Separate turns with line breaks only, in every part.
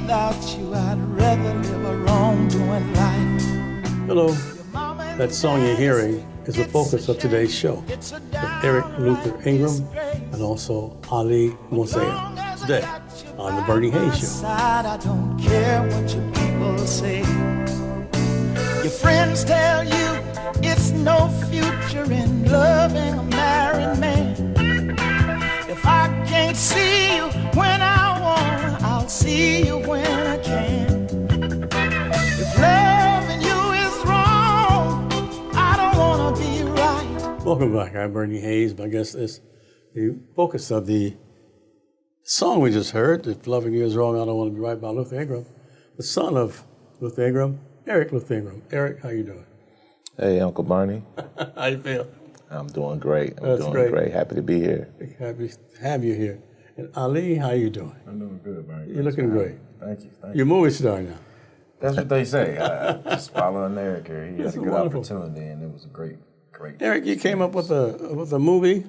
without you, I'd rather live a wrongdoing life.
Hello. That song you're hearing is the focus of today's show with Eric Luther Ingram and also Ali Moseia today on the Bernie Hayes Show.
I don't care what your people say. Your friends tell you it's no future in loving a married man. If I can't see you when I want, I'll see you when I can. If loving you is wrong, I don't want to be right.
Welcome back. I'm Bernie Hayes. My guest is the focus of the song we just heard, If Loving You Is Wrong, I Don't Want to Be Right, by Luther Ingram, the son of Luther Ingram, Eric Luther Ingram. Eric, how you doing?
Hey, Uncle Bernie.
How you feel?
I'm doing great.
That's
doing great. Happy to be here.
Happy to have you here. And Ali, how you doing?
I'm doing good, Bernie.
You're looking great.
Thank you.
You're a movie star now.
That's what they say. Just following Eric here. He has a good
wonderful
opportunity, and it was a great.
Eric, you came up with a movie.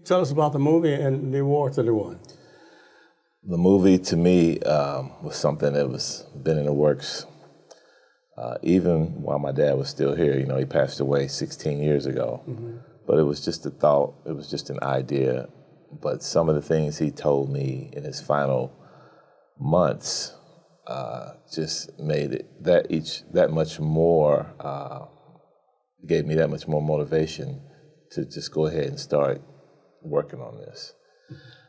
Tell us about the movie and the awards that it won.
The movie, to me, was something that was been in the works even while my dad was still here. You know, he passed away 16 years ago. Mm-hmm. But it was just a thought. It was just an idea. But some of the things he told me in his final months just made it that much more, gave me that much more motivation to just go ahead and start working on this.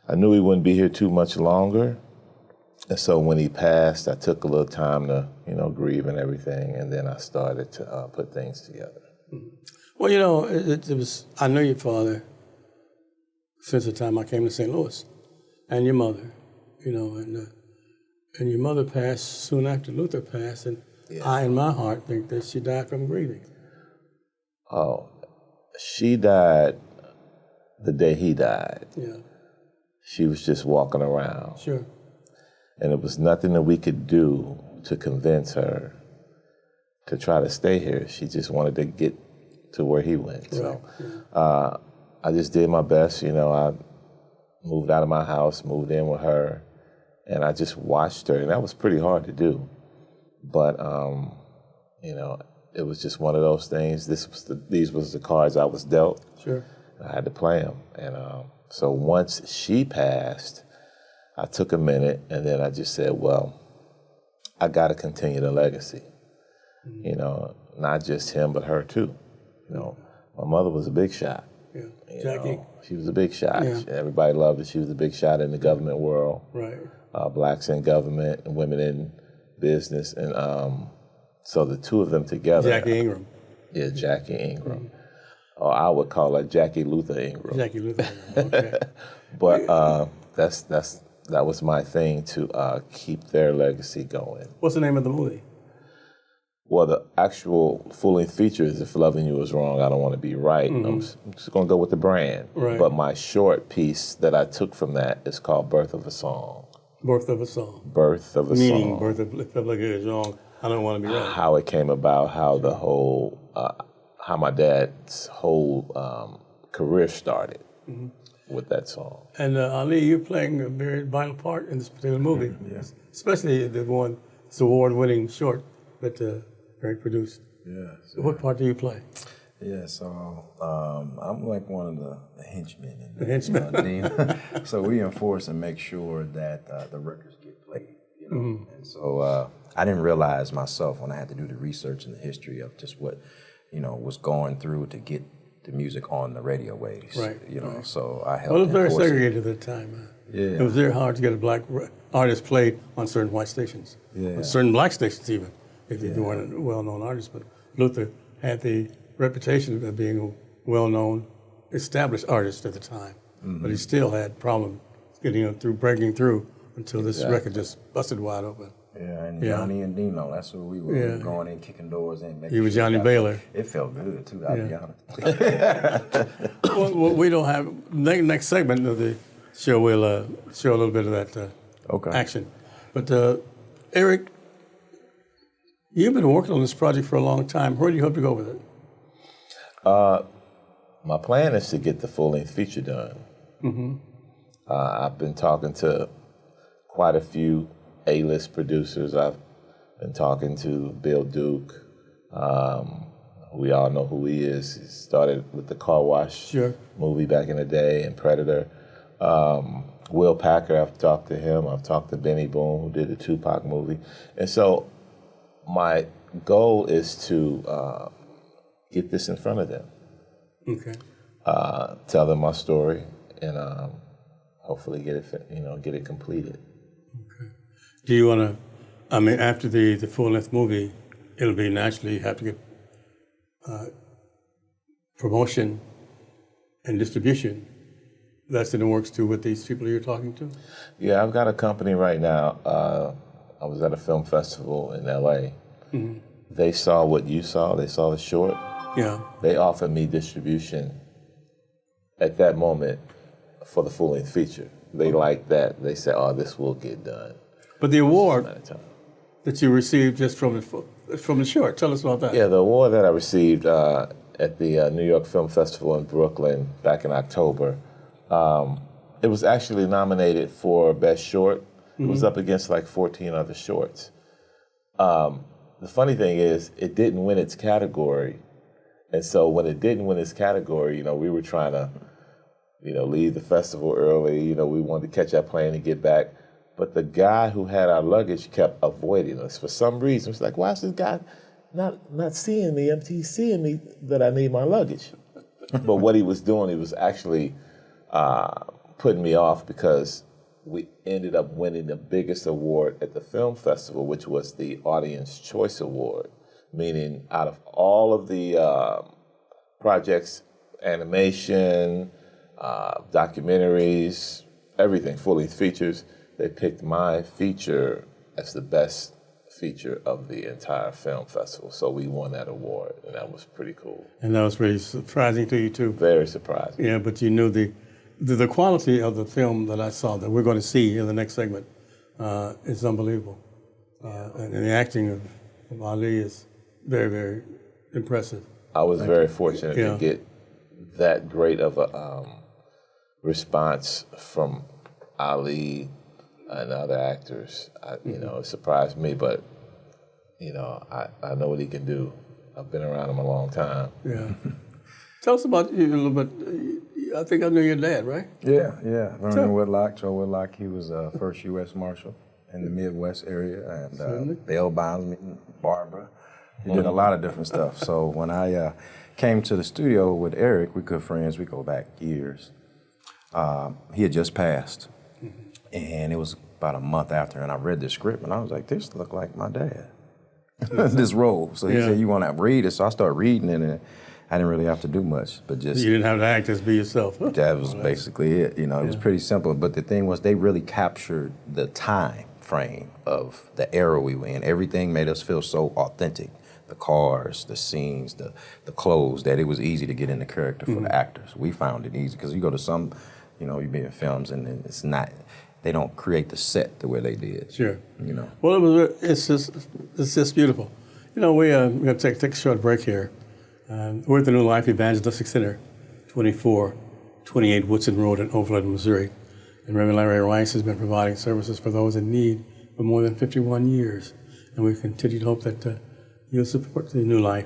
I knew he wouldn't be here too much longer. And so when he passed, I took a little time to, grieve and everything, and then I started to put things together.
Well, it was, I knew your father since the time I came to St. Louis, and your mother, and your mother passed soon after Luther passed, and yeah. I, in my heart, think that she died from grieving.
Oh, she died the day he died.
Yeah.
She was just walking around.
Sure.
And it was nothing that we could do to convince her to try to stay here. She just wanted to get to where he went. Right. So yeah. I just did my best. I moved out of my house, moved in with her, and I just watched her. And that was pretty hard to do. But, it was just one of those things. These was the cards I was dealt.
Sure.
I had to play them. And so once she passed, I took a minute, and then I just said, well, I got to continue the legacy. Mm-hmm. Not just him, but her too. My mother was a big shot.
Yeah, Jackie.
She was a big shot.
Yeah.
Everybody loved her. She was a big shot in the government world.
Right.
Blacks in government and women in business. And so the two of them together.
Jackie Ingram.
Yeah, Jackie Ingram. Mm-hmm. Or I would call her Jackie Luther Ingram.
Jackie Luther Ingram, okay.
But that was my thing, to keep their legacy going.
What's the name of the movie?
Well, the actual full-length feature is If Loving You Is Wrong, I Don't Want to Be Right. Mm-hmm. I'm just going to go with the brand.
Right.
But my short piece that I took from that is called Birth of a Song.
Birth of a Song.
Birth of a
Meaning,
Song.
birth of If Loving You Is Wrong, I Don't Want to Be Right.
How it came about, how the whole, how my dad's whole career started. Mm-hmm. With that song. And
Ali, you're playing a very vital part in this particular movie,
yes.
Especially the one, this award-winning short that Eric produced.
Yeah.
So what part do you play?
Yeah, so I'm like one of the henchmen.
The henchmen.
So we enforce and make sure that the records get played.
Mm-hmm.
And so I didn't realize myself when I had to do the research and the history of just what was going through to get the music on the radio waves,
right?
Right. So I helped.
Well, it was very segregated at the time.
Yeah,
it was very hard to get a black artist played on certain white stations, on certain black stations even, if you weren't a well-known artist. But Luther had the reputation of being a well-known, established artist at the time, mm-hmm. but he still had problems getting breaking through until this record just busted wide open.
Yeah, and Johnny and Dino, that's who we were. We were going in, kicking doors in.
He was Johnny Baylor.
It felt good, too, I'll be honest.
Well, we don't have, next segment of the show, we'll show a little bit of that action. But Eric, you've been working on this project for a long time. Where do you hope to go with it?
My plan is to get the full-length feature done. Mm-hmm. I've been talking to quite a few A-list producers. I've been talking to Bill Duke. We all know who he is. He started with the Car Wash movie back in the day and Predator. Will Packer, I've talked to him. I've talked to Benny Boone, who did the Tupac movie. And so my goal is to get this in front of them. Okay. Tell them my story and hopefully get it completed.
Okay. Do you want to, I mean, after the full-length movie, it'll be naturally you have to get promotion and distribution. That's in the works too with these people you're talking to?
Yeah, I've got a company right now. I was at a film festival in LA. Mm-hmm. They saw what you saw. They saw the short.
Yeah.
They offered me distribution at that moment for the full-length feature. They liked that. They said, "Oh, this will get done."
But the award that you received just from the short, tell us about that.
Yeah, the award that I received at the New York Film Festival in Brooklyn back in October, it was actually nominated for Best Short. Mm-hmm. It was up against like 14 other shorts. The funny thing is, it didn't win its category. And so when it didn't win its category, we were trying to, leave the festival early. We wanted to catch our plane and get back. But the guy who had our luggage kept avoiding us for some reason. It's like, why is this guy not seeing me? He's seeing me that I need my luggage. But what he was doing, he was actually putting me off because we ended up winning the biggest award at the film festival, which was the Audience Choice Award, meaning out of all of the projects, animation, documentaries, everything, full-length features, they picked my feature as the best feature of the entire film festival. So we won that award, and that was pretty cool.
And that was really surprising to you, too?
Very surprising.
Yeah, but you knew the quality of the film that I saw, that we're going to see in the next segment, is unbelievable. And the acting of Ali is very, very impressive.
I was very fortunate to get that great of a response from Ali and other actors. It surprised me, but I know what he can do. I've been around him a long time.
Yeah. Tell us about you a little bit. I think I knew your dad, right?
Yeah. Vernon Whitlock, Joe Whitlock. He was first U.S. Marshal in the Midwest area, and bail bondsman, Barbara. He did a lot of different stuff. So when I came to the studio with Eric, we good friends. We go back years. He had just passed, and it was about a month after, and I read the script, and I was like, this looked like my dad, this role. So he said, you want to read it? So I started reading it, and I didn't really have to do much, but just...
You didn't have to act, just be yourself.
That was basically it. It was pretty simple, but the thing was they really captured the time frame of the era we were in. Everything made us feel so authentic. The cars, the scenes, the clothes, that it was easy to get in the character for the actors. We found it easy, because you go to some, you be in films and it's not, they don't create the set the way they did.
Sure. Well, it's just beautiful. We're going to take a short break here. We're at the New Life Evangelistic Center, 2428 Woodson Road in Overland, Missouri. And Reverend Larry Rice has been providing services for those in need for more than 51 years. And we continue to hope that you'll support the New Life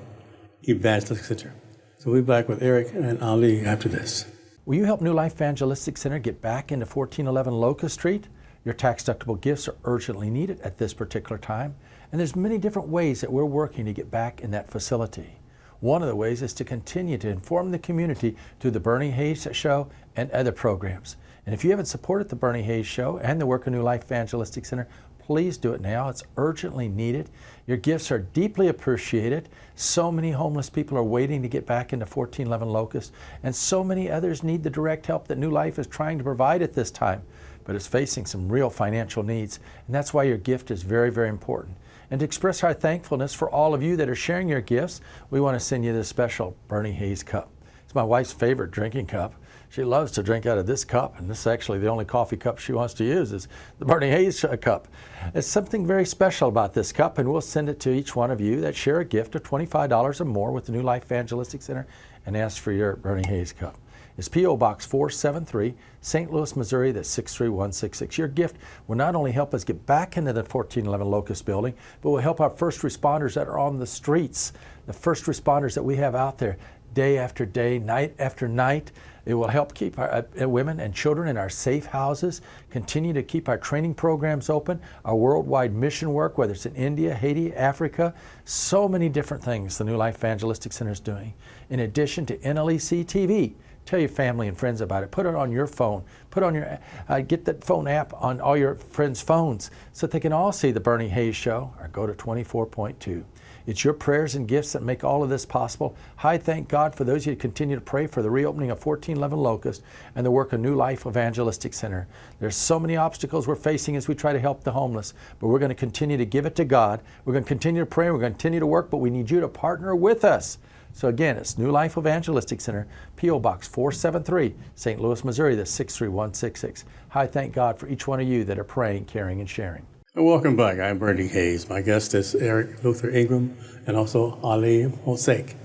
Evangelistic Center. So we'll be back with Eric and Ali after this.
Will you help New Life Evangelistic Center get back into 1411 Locust Street? Your tax-deductible gifts are urgently needed at this particular time. And there's many different ways that we're working to get back in that facility. One of the ways is to continue to inform the community through the Bernie Hayes Show and other programs. And if you haven't supported the Bernie Hayes Show and the work of New Life Evangelistic Center, please do it now. It's urgently needed. Your gifts are deeply appreciated. So many homeless people are waiting to get back into 1411 Locust, and so many others need the direct help that New Life is trying to provide at this time, but it's facing some real financial needs, and that's why your gift is very, very important. And to express our thankfulness for all of you that are sharing your gifts, we want to send you this special Bernie Hayes cup. It's my wife's favorite drinking cup. She loves to drink out of this cup, and this is actually the only coffee cup she wants to use is the Bernie Hayes cup. There's something very special about this cup, and we'll send it to each one of you that share a gift of $25 or more with the New Life Evangelistic Center and ask for your Bernie Hayes cup. is P.O. Box 473, St. Louis, Missouri, that's 63166. Your gift will not only help us get back into the 1411 Locust building, but will help our first responders that are on the streets, the first responders that we have out there day after day, night after night. It will help keep our women and children in our safe houses, continue to keep our training programs open, our worldwide mission work, whether it's in India, Haiti, Africa, so many different things the New Life Evangelistic Center is doing. In addition to NLEC TV, tell your family and friends about it. Put it on your phone. Put on your, get that phone app on all your friends' phones so that they can all see the Bernie Hayes Show or go to 24.2. It's your prayers and gifts that make all of this possible. I thank God for those of you who continue to pray for the reopening of 1411 Locust and the work of New Life Evangelistic Center. There's so many obstacles we're facing as we try to help the homeless, but we're going to continue to give it to God. We're going to continue to pray. We're going to continue to work, but we need you to partner with us. So again, it's New Life Evangelistic Center, P.O. Box 473, St. Louis, Missouri, that's 63166. I thank God for each one of you that are praying, caring, and sharing.
Welcome back. I'm Bernie Hayes. My guest is Luther Ingram and also Ali Moseia.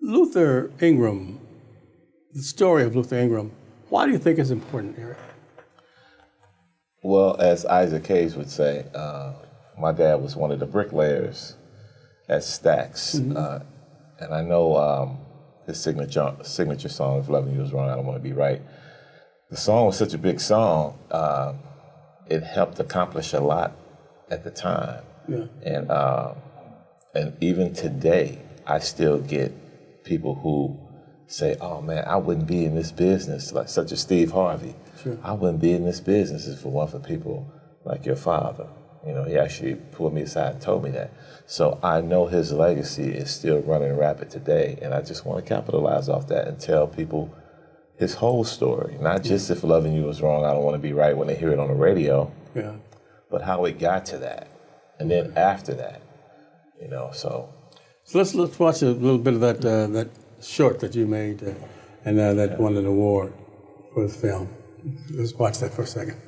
Luther Ingram, the story of Luther Ingram, why do you think it's important, Eric?
Well, as Isaac Hayes would say, my dad was one of the bricklayers at Stax. And I know his signature song, If Loving You Was Wrong, I Don't Want to Be Right. The song was such a big song. It helped accomplish a lot at the time. Yeah. And even today, I still get people who say, oh man, I wouldn't be in this business, like such as Steve Harvey. Sure. I wouldn't be in this business if it weren't for people like your father. You know, he actually pulled me aside and told me that. So I know his legacy is still running rapid today, and I just want to capitalize off that and tell people his whole story, not just if loving you was wrong, I don't want to be right when they hear it on the radio, but how it got to that, and then after that, you know. So
let's watch a little bit of that short that you made, and that won an award for the film. Let's watch that for a second.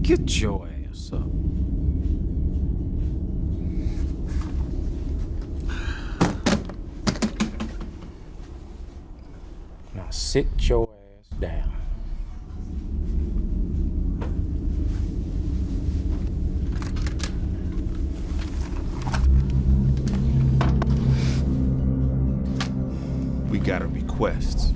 Get your ass up. Now sit your ass down.
We got a request.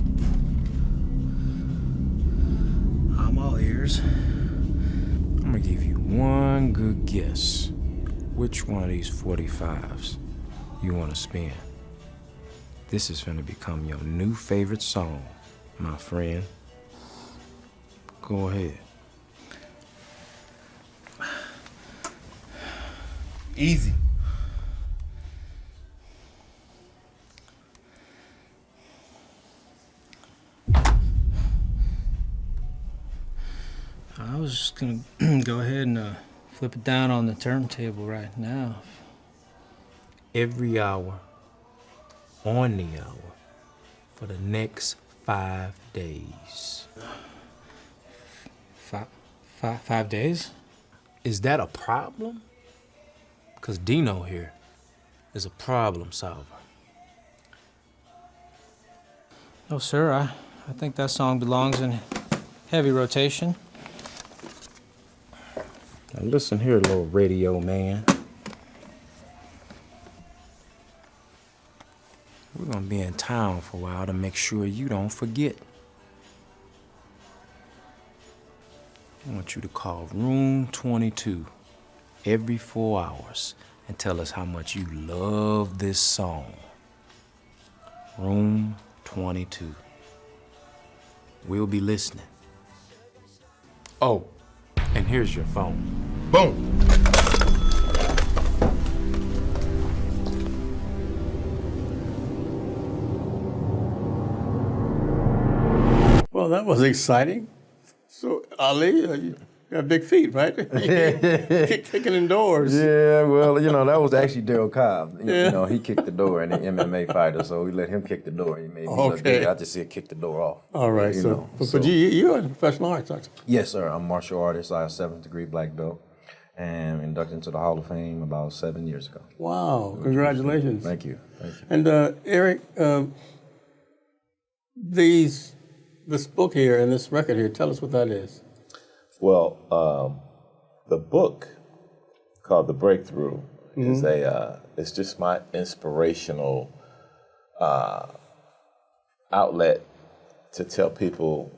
I'm all ears. I'm gonna give you one good guess. Which one of these 45s you wanna spin? This is gonna become your new favorite song, my friend. Go ahead.
Easy.
I was just gonna go ahead and flip it down on the turntable right now. Every hour, on the hour, for the next 5 days. 5 days? Is that a problem? Because Dino here is a problem solver. No, sir, I think that song belongs in heavy rotation. Now listen here, little radio man. We're gonna be in town for a while to make sure you don't forget. I want you to call room 22 every 4 hours and tell us how much you love this song. Room 22. We'll be listening. Oh, and here's your phone.
Boom.
Well, that was exciting. So, Ali, got big feet, right? Kicking in doors.
Yeah, well, that was actually Daryl Cobb. He kicked the door, and the MMA fighter, so we let him kick the door. He made me look good. I just said kick the door off.
All right, but you're in professional arts, aren't you?
Yes, sir. I'm a martial artist. I have 7th degree black belt, and inducted into the Hall of Fame about 7 years ago.
Wow! Congratulations.
Thank you.
And Eric, this book here and this record here, tell us what that is.
Well, the book called The Breakthrough is it's just my inspirational outlet to tell people,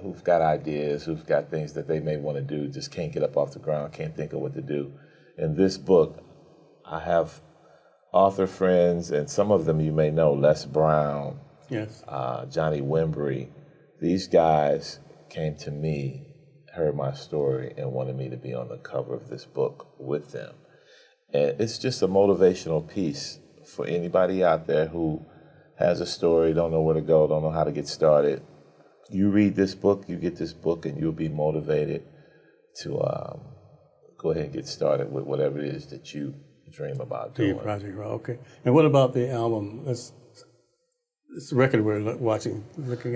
who've got ideas, who've got things that they may want to do, just can't get up off the ground, can't think of what to do. In this book, I have author friends, and some of them you may know, Les Brown,
yes,
Johnny Wimbrey. These guys came to me, heard my story, and wanted me to be on the cover of this book with them. And it's just a motivational piece for anybody out there who has a story, don't know where to go, don't know how to get started. You read this book, you get this book, and you'll be motivated to go ahead and get started with whatever it is that you dream about doing.
Your project, right? Okay. And what about the album? This record we're looking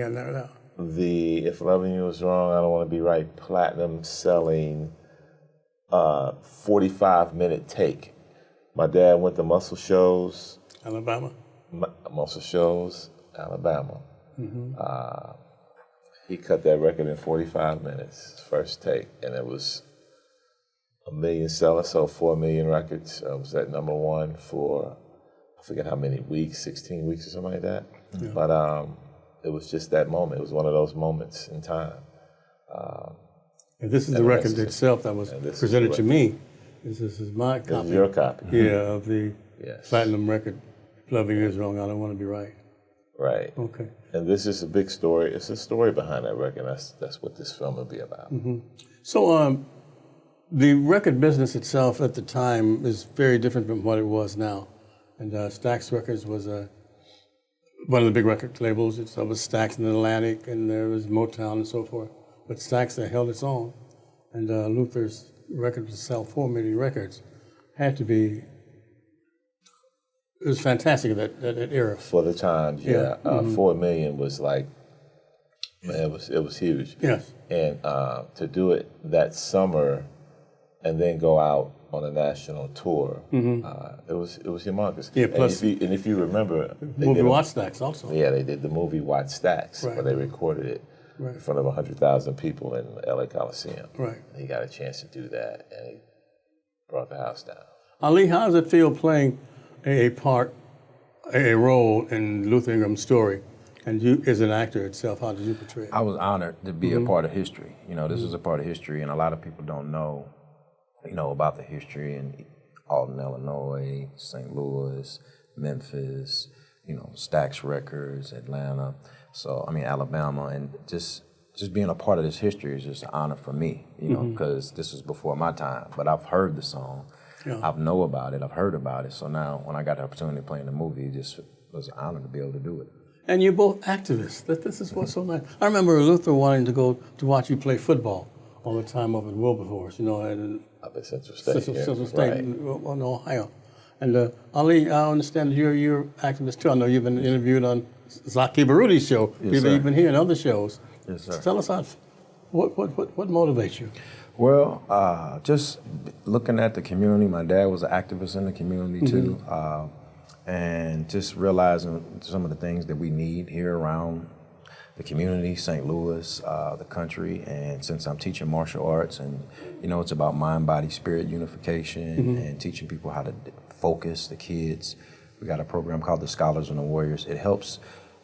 at now.
The If Loving You Is Wrong, I Don't Want to Be Right, platinum selling 45-minute take. My dad went to Muscle Shows.
Alabama?
Muscle Shows, Alabama. He cut that record in 45 minutes, first take, and it was a million seller, sold 4 million records. I was at #1 for, I forget how many weeks, 16 weeks or something like that. Yeah. But it was just that moment. It was one of those moments in time.
And this is the record itself that was presented to me. This is my copy.
This is your copy.
Yeah, of the platinum record, Loving You Is Wrong, I Don't Want to Be Right.
Right.
Okay.
And this is a big story. It's a story behind that record. That's what this film will be about.
So the record business itself at the time is very different from what it was now. And Stax Records was one of the big record labels. It was Stax and Atlantic, and there was Motown and so forth. But Stax held its own. And Luther's record to sell 4 million records had to be, it was fantastic that era.
For the times, 4 million was like, man, it was huge.
Yes.
And to do it that summer and then go out on a national tour, it was humongous.
Yeah, plus,
and if you remember,
movie Watch Stax also.
Yeah, they did the movie Watch Stax, where they recorded it in front of 100,000 people in the LA Coliseum.
Right.
And he got a chance to do that, and he brought the house down.
Ali, how does it feel playing a role in Luther Ingram's story? And you, as an actor itself, how did you portray it?
I was honored to be a part of history. This is a part of history, and a lot of people don't know, about the history in Alton, Illinois, St. Louis, Memphis, Stax Records, Atlanta, Alabama, and just being a part of this history is just an honor for me, because this was before my time, but I've heard the song. Yeah. I know about it, I've heard about it, so now when I got the opportunity to play in the movie, it just was an honor to be able to do it.
And you're both activists. This is what's so nice. I remember Luther wanting to go to watch you play football all the time up in Wilberforce,
up at Central State.
Central State in Ohio. And Ali, I understand that you're activist too. I know you've been interviewed on Zaki Barudi's show. You've been here in other shows.
Yes, sir.
So tell us what motivates you?
Well, just looking at the community. My dad was an activist in the community too, and just realizing some of the things that we need here around the community, St. Louis, the country. And since I'm teaching martial arts, and it's about mind, body, spirit unification, and teaching people how to focus the kids. We got a program called the Scholars and the Warriors. It helps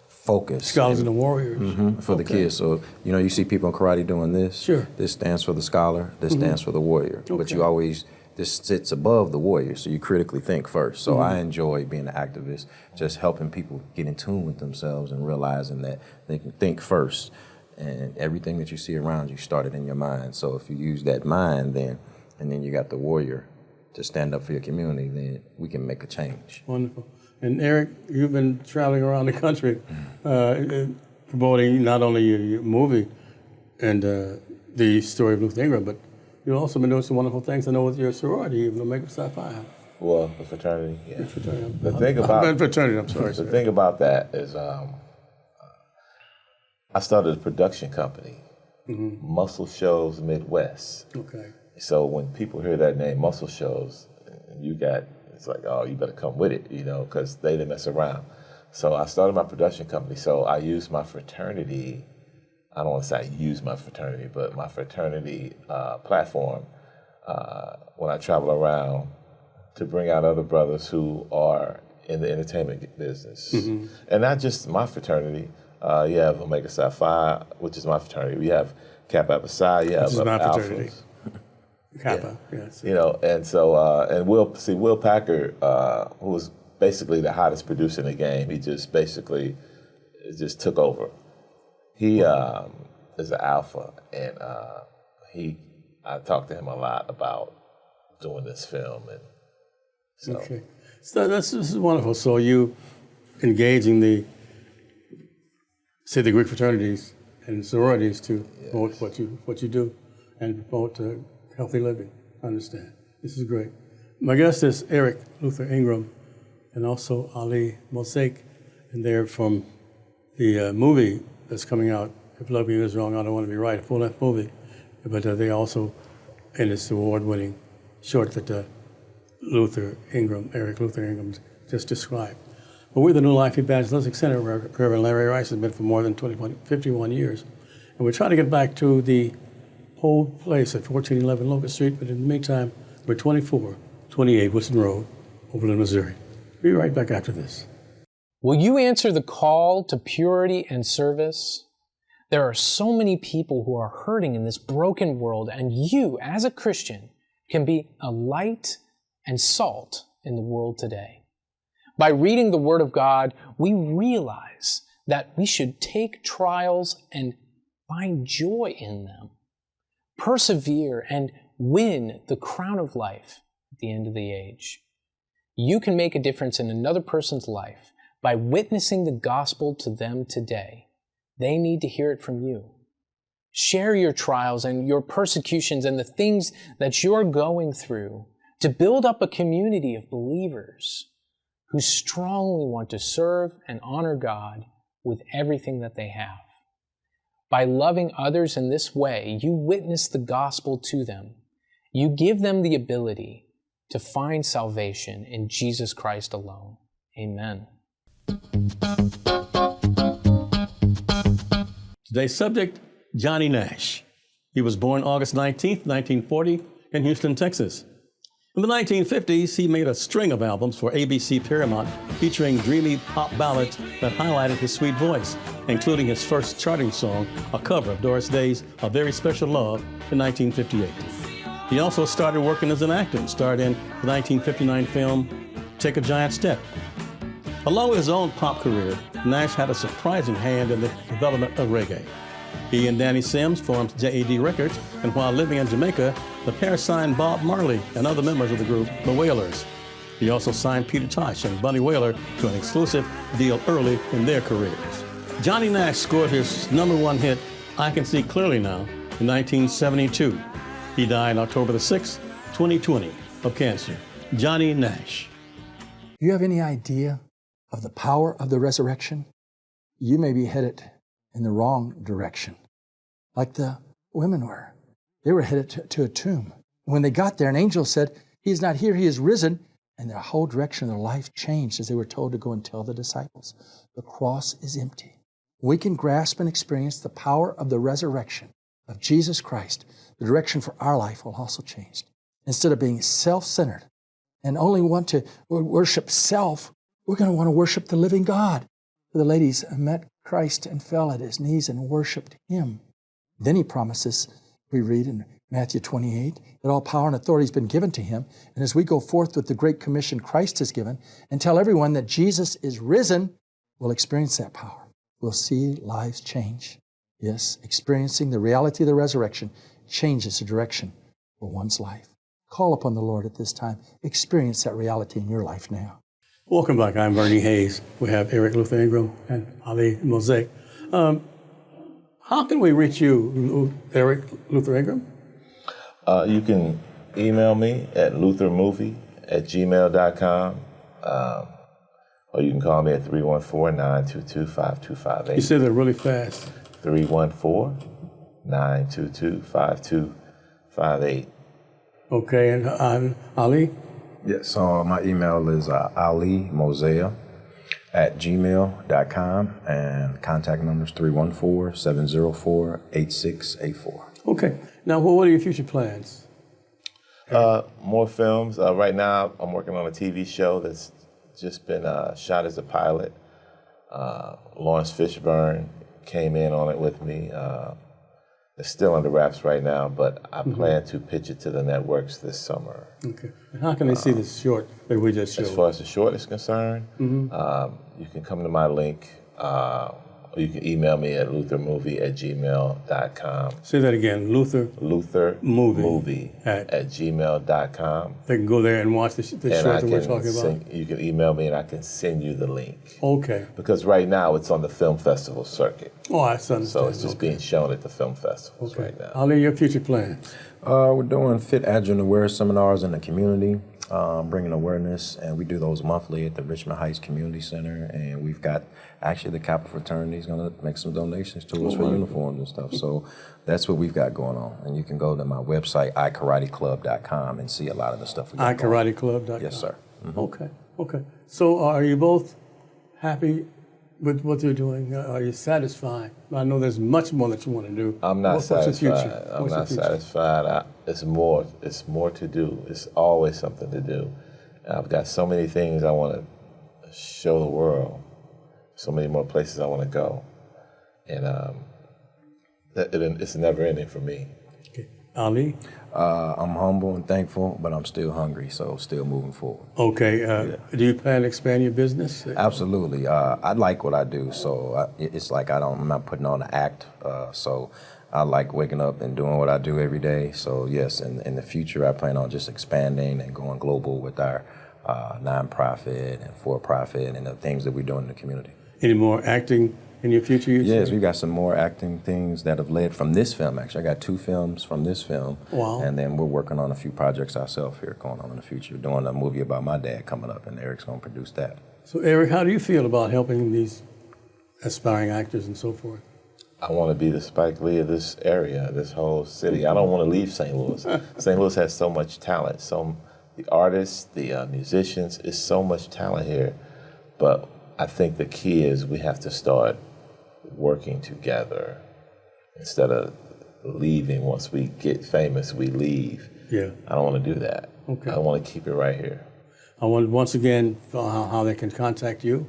focus.
Scholars and the Warriors.
For the kids. So, you see people in karate doing this.
Sure.
This stands for the scholar. This stands for the warrior. Okay. But you always, this sits above the warrior, so you critically think first. So I enjoy being an activist, just helping people get in tune with themselves and realizing that they can think first. And everything that you see around you started in your mind. So if you use that mind and then you got the warrior to stand up for your community, then we can make a change.
Wonderful. And Eric, you've been traveling around the country promoting not only your movie and the story of Luther Ingram, but you've also been doing some wonderful things, I know, with your sorority, even Omega Psi Phi.
Well, the fraternity, yeah.
The fraternity.
The thing about
fraternity, I'm sorry.
The thing about that is, I started a production company, Muscle Shows Midwest.
Okay.
So when people hear that name, Muscle Shows, it's like, oh, you better come with it, because they didn't mess around. So I started my production company. So I used my fraternity. I don't want to say I use my fraternity, but my fraternity platform when I travel around to bring out other brothers who are in the entertainment business. And not just my fraternity. You have Omega Psi Phi, which is my fraternity. We have Kappa Alpha Psi. You have Alphas.
Kappa, yes.
And so, and Will Packer, who was basically the hottest producer in the game, he just basically took over. He is an alpha, and I talked to him a lot about doing this film, and so.
Okay, so this is wonderful. So you engaging the Greek fraternities and sororities to promote what you do, and promote healthy living. I understand. This is great. My guest is Eric Luther Ingram, and also Ali Moseia, and they're from the movie that's coming out. If Loving Is Wrong, I Don't Want to Be Right, a full-length movie. But they also in this award-winning short that Eric Luther Ingram just described. But we're the New Life Evangelistic Center, where Reverend Larry Rice has been for more than 51 years. And we're trying to get back to the old place at 1411 Locust Street, but in the meantime, we're 2428 Woodson Road, Overland, Missouri. Be right back after this.
Will you answer the call to purity and service? There are so many people who are hurting in this broken world, and you, as a Christian, can be a light and salt in the world today. By reading the Word of God, we realize that we should take trials and find joy in them, persevere, and win the crown of life at the end of the age. You can make a difference in another person's life by witnessing the gospel to them today. They need to hear it from you. Share your trials and your persecutions and the things that you're going through to build up a community of believers who strongly want to serve and honor God with everything that they have. By loving others in this way, you witness the gospel to them. You give them the ability to find salvation in Jesus Christ alone. Amen.
Today's subject, Johnny Nash. He was born August 19th, 1940 in Houston, Texas. In the 1950s, he made a string of albums for ABC Paramount featuring dreamy pop ballads that highlighted his sweet voice, including his first charting song, a cover of Doris Day's A Very Special Love in 1958. He also started working as an actor and starred in the 1959 film Take a Giant Step. Along with his own pop career, Nash had a surprising hand in the development of reggae. He and Danny Sims formed JAD Records, and while living in Jamaica, the pair signed Bob Marley and other members of the group, the Wailers. He also signed Peter Tosh and Bunny Wailer to an exclusive deal early in their careers. Johnny Nash scored his #1 hit, I Can See Clearly Now, in 1972. He died October the 6th, 2020, of cancer. Johnny Nash.
Do you have any idea of the power of the resurrection? You may be headed in the wrong direction, like the women were. They were headed to a tomb. When they got there, an angel said, "He is not here, he is risen." And their whole direction of their life changed as they were told to go and tell the disciples. The cross is empty. We can grasp and experience the power of the resurrection of Jesus Christ. The direction for our life will also change. Instead of being self-centered and only want to worship self, we're going to want to worship the living God. The ladies met Christ and fell at his knees and worshiped him. Then he promises, we read in Matthew 28, that all power and authority has been given to him. And as we go forth with the great commission Christ has given and tell everyone that Jesus is risen, we'll experience that power. We'll see lives change. Yes, experiencing the reality of the resurrection changes the direction for one's life. Call upon the Lord at this time. Experience that reality in your life now.
Welcome back. I'm Bernie Hayes. We have Eric Luther Ingram and Ali Moseia. How can we reach you, Eric Luther Ingram?
You can email me at luthermovie@gmail.com. Or you can call me at 314-922-5258.
You said that really fast.
314-922-5258.
Okay, and Ali?
Yeah, so my email is Ali Moseia @gmail.com, and contact number is 314-704-8684.
Okay. Now, what are your future plans?
More films. Right now, I'm working on a TV show that's just been shot as a pilot. Lawrence Fishburne came in on it with me. It's still under wraps right now, but I plan to pitch it to the networks this summer.
Okay. And how can they see this short that we just showed?
As far as the short is concerned, you can come to my link, or you can email me at luthermovie@gmail.com.
Say that again,
Luthermovie at gmail.com.
They can go there and watch the short that we're talking about?
You can email me and I can send you the link.
Okay.
Because right now it's on the film festival circuit.
Oh, I understand.
So it's just being shown at the film festivals right now.
Ali, your future plans?
We're doing Fit, Agile, and Aware seminars in the community, bringing awareness, and we do those monthly at the Richmond Heights Community Center, and we've got actually the Kappa fraternity is going to make some donations to us for uniforms and stuff. So that's what we've got going on. And you can go to my website, ikarateclub.com, and see a lot of the stuff we got going on.
ikarateclub.com?
Yes, sir.
Okay. So are you both happy with what you're doing? Are you satisfied? I know there's much more that you want to do.
I'm not satisfied.
What's your future?
I'm not satisfied. It's more to do. It's always something to do. I've got so many things I want to show the world. So many more places I want to go. And it's never ending for me.
Okay. Ali?
I'm humble and thankful, but I'm still hungry, so still moving forward.
Okay. Do you plan to expand your business?
Absolutely. I like what I do, so it's like I'm not putting on an act. So I like waking up and doing what I do every day. So yes, in the future, I plan on just expanding and going global with our nonprofit and for-profit and the things that we do in the community.
Any more acting in your future?
Yes, we've got some more acting things that have led from this film, actually. I got 2 films from this film.
Wow.
And then we're working on a few projects ourselves here going on in the future. We're doing a movie about my dad coming up, and Eric's going to produce that.
So, Eric, how do you feel about helping these aspiring actors and so forth?
I want to be the Spike Lee of this area, this whole city. I don't want to leave St. Louis. St. Louis has so much talent. The artists, the musicians, it's so much talent here. But I think the key is we have to start working together instead of leaving. Once we get famous, we leave.
Yeah.
I don't want to do that.
Okay.
I want to keep it right here.
I want once again how they can contact you.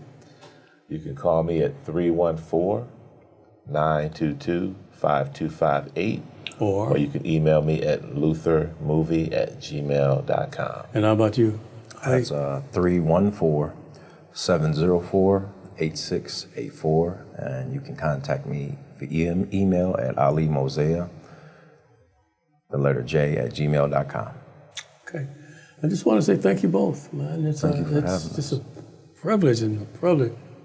You can call me at 314-922-5258. Or you can email me at luthermovie@gmail.com.
And how about you?
That's 314-704-8684, and you can contact me via email at Ali Moseia, the letter J, @gmail.com.
Okay. I just want to say thank you both, man.
Thank you for having us.
It's just a privilege and a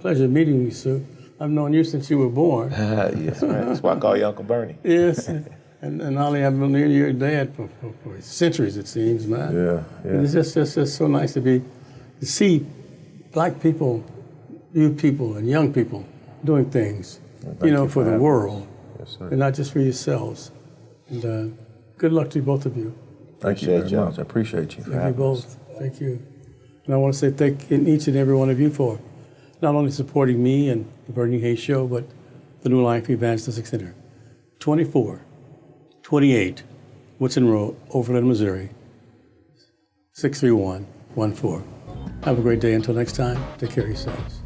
pleasure meeting you, sir. I've known you since you were born.
Yes, right. That's why I call you Uncle Bernie.
Yes. And Ali, I've known your dad for centuries, it seems, man.
Yeah.
And it's just so nice to see black people, youth people, and young people doing things, for the world,
yes, sir.
and not just for yourselves. And good luck to both of you.
Thank you very much. I appreciate you for
Thank you
having us.
both. Thank you. And I want to say thank each and every one of you for not only supporting me and the Bernie Hayes Show, but the New Life Evangelistic Center. 2428 Woodson Road, Overland, Missouri, 63114. Have a great day. Until next time, take care of yourselves.